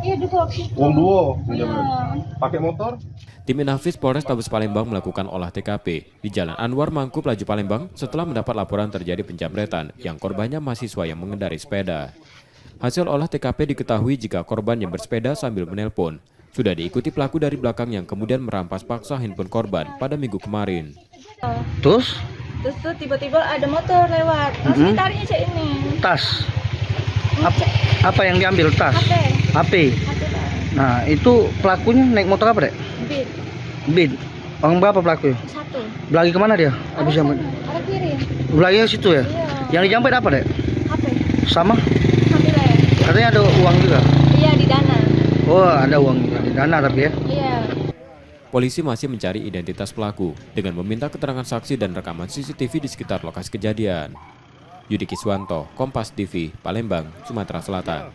Iya, dua gitu. Uang duo, Iya. pakai motor? Tim Inafis Polrestabes Palembang melakukan olah TKP di Jalan Anwar Mangkup Laju Palembang setelah mendapat laporan terjadi penjamretan yang korbannya mahasiswa yang mengendarai sepeda. Hasil olah TKP diketahui jika korban yang bersepeda sambil menelpon sudah diikuti pelaku dari belakang yang kemudian merampas paksa handphone korban pada Minggu kemarin. Terus tuh tiba-tiba ada motor lewat. Langsung ditariknya cek ini. Tas. Apa yang diambil tas? HP. HP. HP lah. Nah, itu pelakunya naik motor apa, Dek? Beat. Beat. Orang berapa pelaku? Satu. Belagi kemana dia? Habis Ada jambret. sana, ada kiri. Belagi ke situ ya? Iya. Yang dijambret apa, Dek? HP. Sama? HP lah. Katanya ada uang juga. Iya, di Dana. Oh, ada uang juga di dana tapi ya. Iya. Polisi masih mencari identitas pelaku dengan meminta keterangan saksi dan rekaman CCTV di sekitar lokasi kejadian. Yudi Kiswanto, Kompas TV, Palembang, Sumatera Selatan.